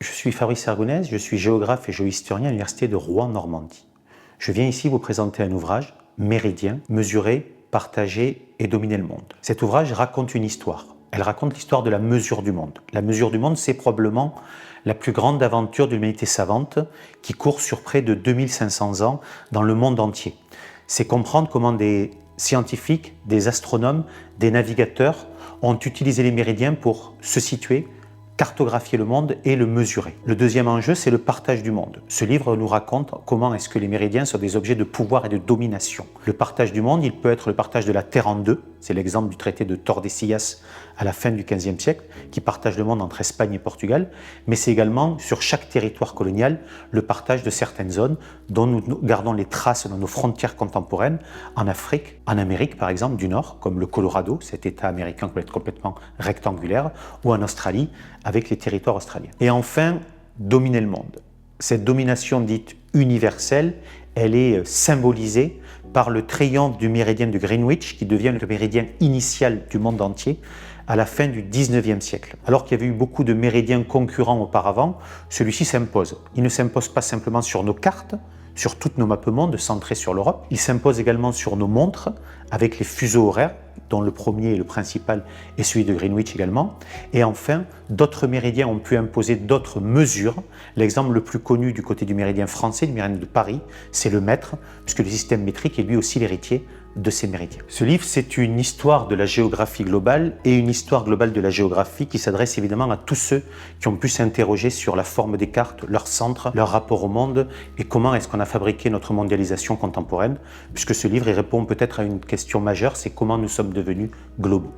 Je suis Fabrice Argounès, je suis géographe et géohistorien à l'Université de Rouen-Normandie. Je viens ici vous présenter un ouvrage, Méridien, mesurer, partager et dominer le monde. Cet ouvrage raconte une histoire. Elle raconte l'histoire de la mesure du monde. La mesure du monde, c'est probablement la plus grande aventure de l'humanité savante qui court sur près de 2500 ans dans le monde entier. C'est comprendre comment des scientifiques, des astronomes, des navigateurs ont utilisé les méridiens pour se situer, cartographier le monde et le mesurer. Le deuxième enjeu, c'est le partage du monde. Ce livre nous raconte comment est-ce que les méridiens sont des objets de pouvoir et de domination. Le partage du monde, il peut être le partage de la Terre en deux, c'est l'exemple du traité de Tordesillas à la fin du XVe siècle, qui partage le monde entre Espagne et Portugal, mais c'est également sur chaque territoire colonial le partage de certaines zones dont nous gardons les traces dans nos frontières contemporaines, en Afrique, en Amérique par exemple du Nord, comme le Colorado, cet État américain qui peut être complètement rectangulaire, ou en Australie, avec les territoires australiens. Et enfin, dominer le monde. Cette domination dite universelle, elle est symbolisée par le triomphe du méridien de Greenwich, qui devient le méridien initial du monde entier à la fin du XIXe siècle. Alors qu'il y avait eu beaucoup de méridiens concurrents auparavant, celui-ci s'impose. Il ne s'impose pas simplement sur nos cartes, sur toutes nos mappes mondes centrées sur l'Europe. Il s'impose également sur nos montres, avec les fuseaux horaires, dont le premier et le principal est celui de Greenwich également. Et enfin, d'autres méridiens ont pu imposer d'autres mesures. L'exemple le plus connu du côté du méridien français, le méridien de Paris, c'est le mètre, puisque le système métrique est lui aussi l'héritier de ces méridiens. Ce livre, c'est une histoire de la géographie globale et une histoire globale de la géographie qui s'adresse évidemment à tous ceux qui ont pu s'interroger sur la forme des cartes, leur centre, leur rapport au monde et comment est-ce qu'on a fabriqué notre mondialisation contemporaine, puisque ce livre il répond peut-être à une question majeure, c'est comment nous sommes devenus globaux.